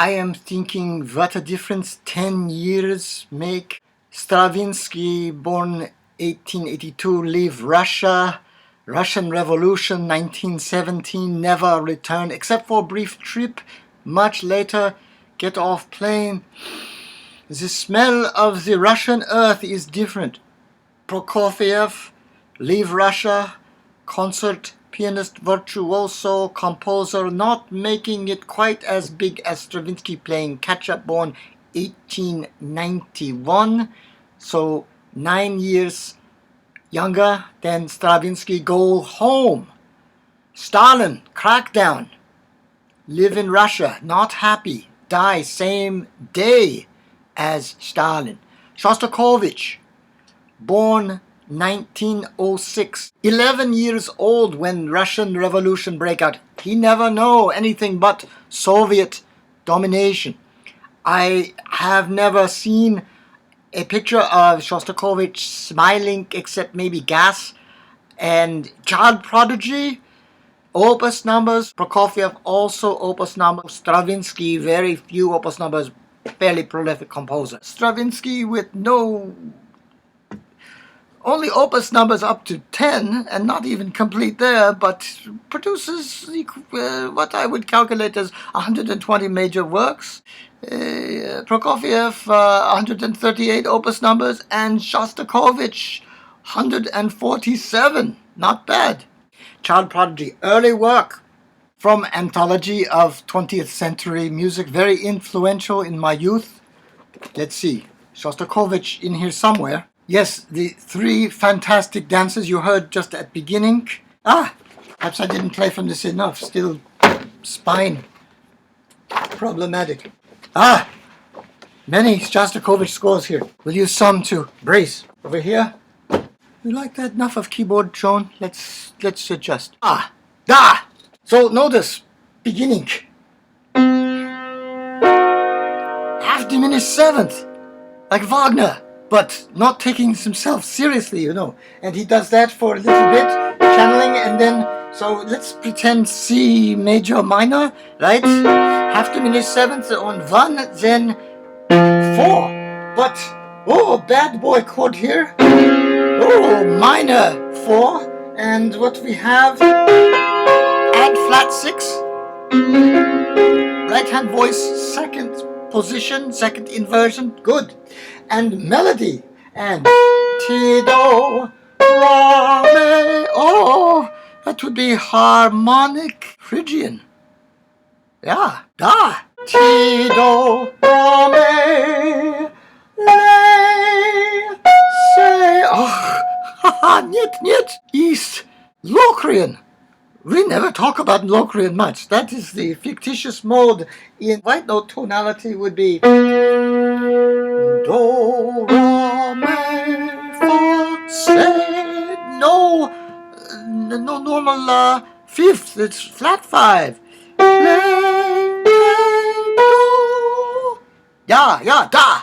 I am thinking what a difference 10 years make. Stravinsky, born 1882, leave Russia. Russian Revolution, 1917, never return, except for a brief trip. Much later, get off plane. The smell of the Russian earth is different. Prokofiev, leave Russia, concert pianist, virtuoso, composer, not making it quite as big as Stravinsky, playing catch-up, born 1891, so 9 years younger than Stravinsky, go home. Stalin, crackdown, live in Russia, not happy, die same day as Stalin. Shostakovich, born 1906, 11 years old when Russian Revolution break out. He never know anything but Soviet domination. I have never seen a picture of Shostakovich smiling except maybe gas. And child prodigy, opus numbers. Prokofiev also opus numbers. Stravinsky, very few opus numbers, fairly prolific composer. Stravinsky with only opus numbers up to 10 and not even complete there, but produces what I would calculate as 120 major works. Prokofiev, 138 opus numbers, and Shostakovich, 147. Not bad. Child prodigy, early work from anthology of 20th century music, very influential in my youth. Let's see, Shostakovich in here somewhere. Yes, the three fantastic dances you heard just at beginning. Perhaps I didn't play from this enough. Still spine problematic. Many Shostakovich scores here. We'll use some to brace. Over here. You like that? Enough of keyboard, Sean. Let's adjust. Da! So notice, beginning. Half diminished seventh. Like Wagner. But not taking himself seriously, you know. And he does that for a little bit, channeling, and then, so let's pretend C major minor, right? Half diminished seventh on 1, then 4. But, bad boy chord here. Minor 4. And what we have, add flat 6. Right hand voice, second position, second inversion, good. And melody, and Ti-Do, Ra-Me, that would be harmonic Phrygian. Yeah, da. Ti-Do, Ra-Me, Le, Se, niet, East, Locrian. We never talk about Locrian much. That is the fictitious mode. In white note tonality would be Do, Ra, Mi, Fa, Se. No normal fifth. It's flat 5. Le, Do. Yeah, da.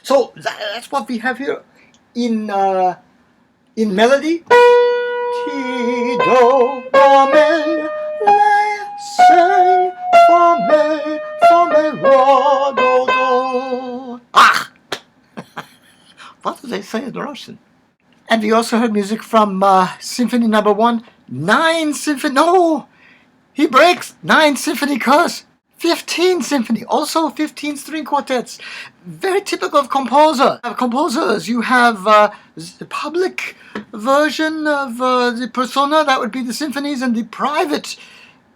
So that's what we have here in melody. Ti, do, ra, mi, le, se, fa, mi, ra, do, do. What do they say in Russian? And we also heard music from Symphony No. 1. 9 symphony. No! He breaks 9 symphony curse. 15 symphony. Also 15 string quartets. Very typical of composers. You have the public version of the persona, that would be the symphonies, and the private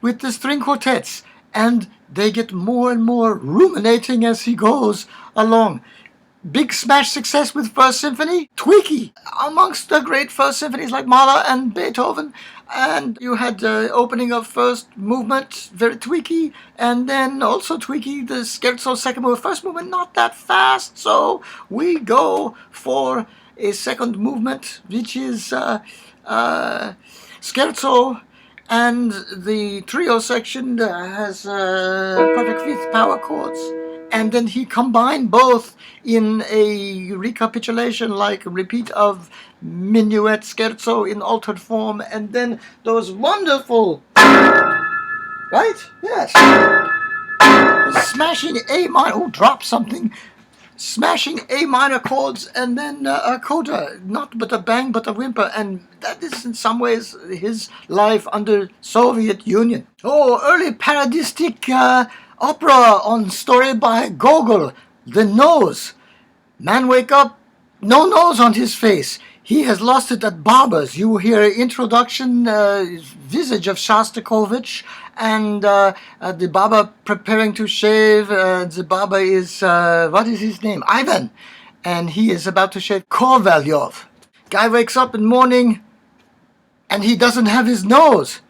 with the string quartets. And they get more and more ruminating as he goes along. Big smash success with First Symphony. Tweaky amongst the great First Symphonies like Mahler and Beethoven. And you had the opening of first movement, very tweaky. And then also tweaky, the scherzo second movement. First movement, not that fast. So we go for a second movement, which is scherzo. And the trio section has perfect fifth power chords. And then he combined both in a recapitulation, like a repeat of minuet scherzo in altered form, and then those wonderful, right? Yes. smashing A minor. Oh, drop something. Smashing A minor chords and then a coda, not but a bang but a whimper, and that is in some ways his life under Soviet Union. Oh, early parodistic opera on story by Gogol, The Nose. Man wake up, no nose on his face. He has lost it at Barber's. You hear introduction, visage of Shostakovich, and the Barber preparing to shave. The Barber is, what is his name? Ivan. And he is about to shave Kovalyov. Guy wakes up in morning, and he doesn't have his nose.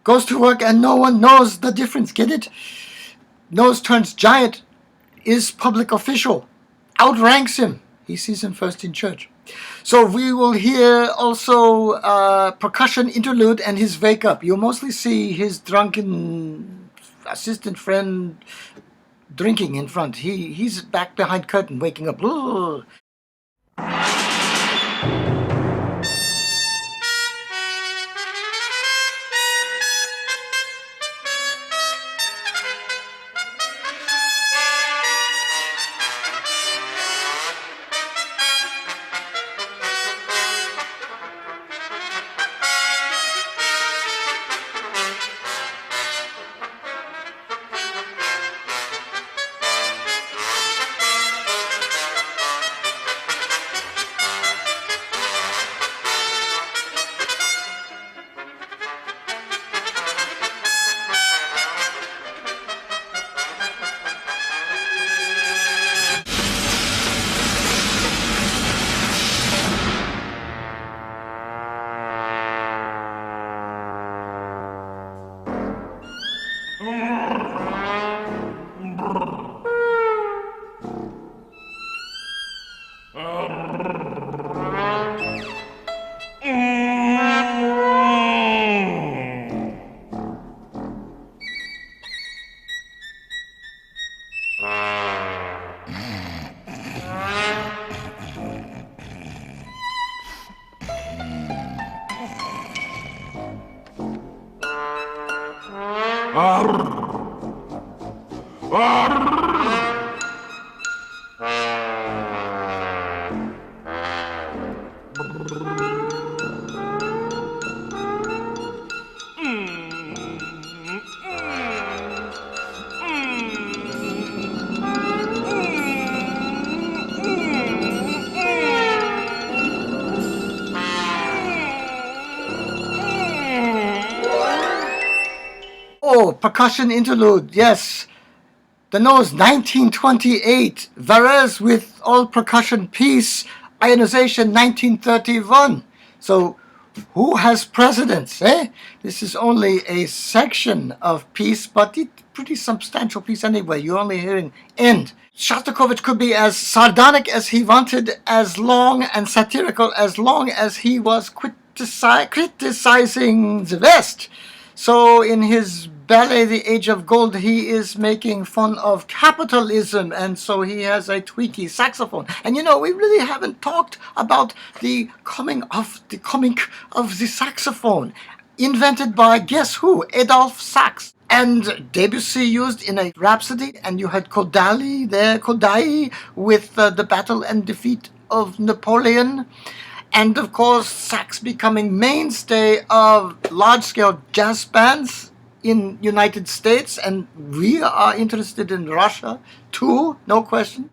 Goes to work, and no one knows the difference. Get it? Nose turns giant, is public official, outranks him. He sees him first in church. So we will hear also percussion interlude and his wake up. You mostly see his drunken assistant friend drinking in front. He's back behind curtain waking up. Ugh. Oh, percussion interlude, yes. The Nose, 1928. Varese with all percussion piece. Ionization, 1931. So, who has precedence, eh? This is only a section of piece, but it's pretty substantial piece anyway. You're only hearing end. Shostakovich could be as sardonic as he wanted, as long and satirical as long as he was criticizing the West. So in his ballet, The Age of Gold, he is making fun of capitalism, and so he has a tweaky saxophone. And you know, we really haven't talked about the coming of the saxophone, invented by guess who? Adolphe Sax. And Debussy used in a Rhapsody, and you had Kodaly with the battle and defeat of Napoleon. And of course, sax becoming mainstay of large-scale jazz bands in United States, and we are interested in Russia too, no question.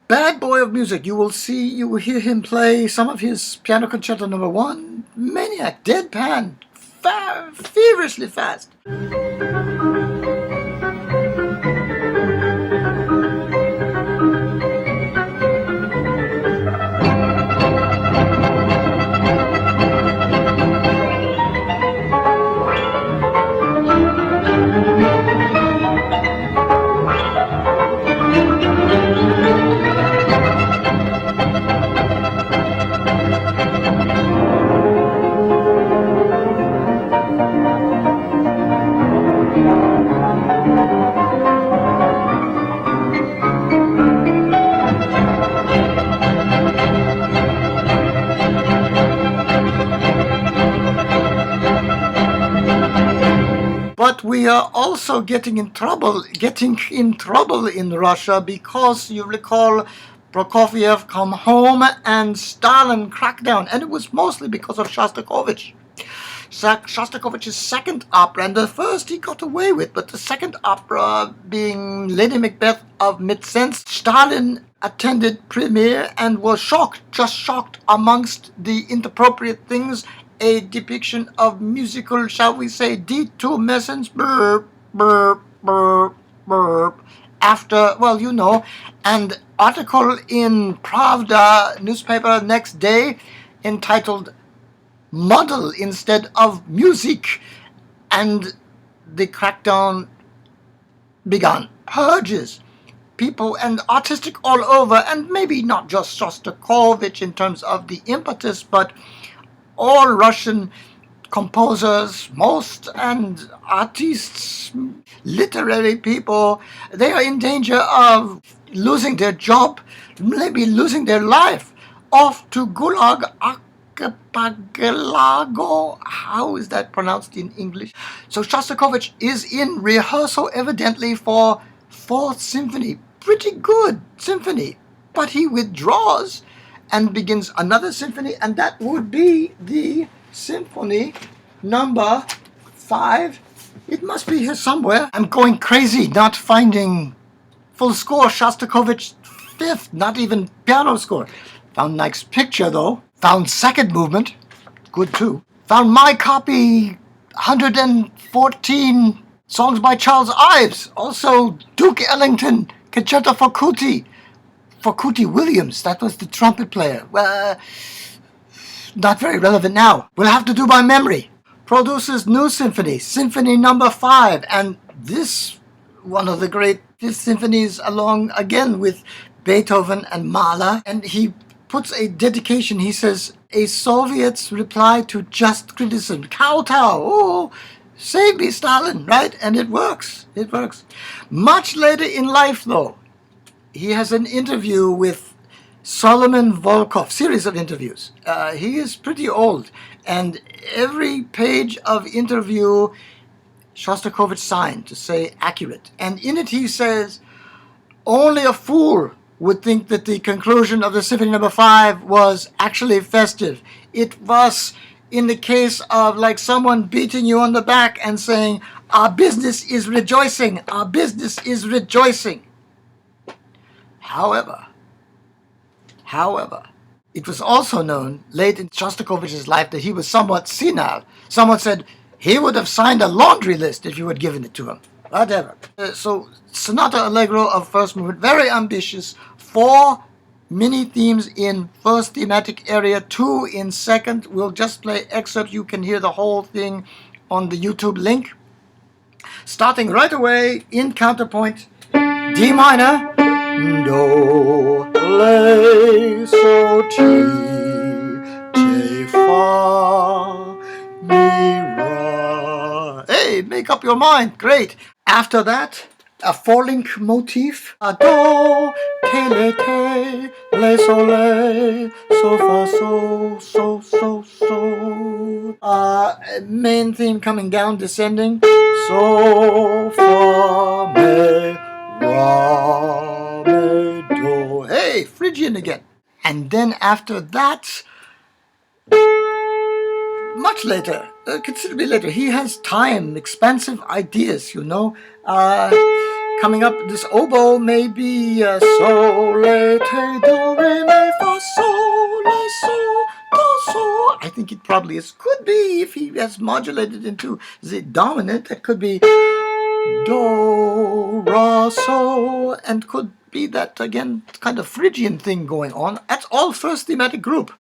Bad boy of music. You will hear him play some of his Piano Concerto No. 1. Maniac, deadpan, feverishly fast. But we are also getting in trouble in Russia because you recall Prokofiev come home and Stalin cracked down, and it was mostly because of Shostakovich. Shostakovich's second opera, and the first he got away with, but the second opera being Lady Macbeth of Mid-Sense, Stalin attended premiere and was just shocked amongst the inappropriate things, a depiction of musical, shall we say, detumescence, burp, burp, burp, burp, after, well, you know, and article in Pravda newspaper next day entitled Model instead of music, and the crackdown began. Purges, people and artistic all over, and maybe not just Shostakovich in terms of the impetus, but all Russian composers, most, and artists, literary people, they are in danger of losing their job, maybe losing their life, off to Gulag Archipelago. How is that pronounced in English? So Shostakovich is in rehearsal evidently for Fourth Symphony. Pretty good symphony. But he withdraws and begins another symphony, and that would be the Symphony number 5. It must be here somewhere. I'm going crazy not finding full score. Shostakovich 5th, not even piano score. Found Nike's picture though. Found second movement, good too. Found my copy, 114 songs by Charles Ives. Also Duke Ellington, Concerto for Cootie Williams. That was the trumpet player. Well, not very relevant now. We'll have to do by memory. Produces new symphony, Symphony number 5, and this one of the great fifth symphonies, along again with Beethoven and Mahler, and he puts a dedication. He says, a Soviet's reply to just criticism. Kowtow. Oh, save me, Stalin, right? And it works. It works. Much later in life, though, he has an interview with Solomon Volkov, series of interviews. He is pretty old, and every page of interview, Shostakovich signed to say accurate. And in it he says, only a fool would think that the conclusion of the Symphony number 5 was actually festive. It was in the case of like someone beating you on the back and saying, our business is rejoicing, our business is rejoicing. However, it was also known late in Shostakovich's life that he was somewhat senile. Someone said he would have signed a laundry list if you had given it to him. Whatever. So Sonata Allegro of first movement, very ambitious. 4 mini themes in first thematic area, 2 in second. We'll just play excerpts. You can hear the whole thing on the YouTube link. Starting right away in counterpoint, D minor, Do, Le, So, Ti, Fa, Mi, Ra. Hey, make up your mind. Great. After that, a 4-link motif. Do, Te, Le, So, Fa, So. Main theme coming down, descending. So, Fa, Me, Ra, Me, Do. Hey, Phrygian again. And then after that, much later, considerably later, he has time, expansive ideas, you know. Coming up, this oboe may be So, Le, Te, Do, Re, Mi, Fa, So, La, So, Do, So. I think it probably is. Could be, if he has modulated into the dominant, it could be Do, Ra, So, and could be that, again, kind of Phrygian thing going on. That's all first thematic group.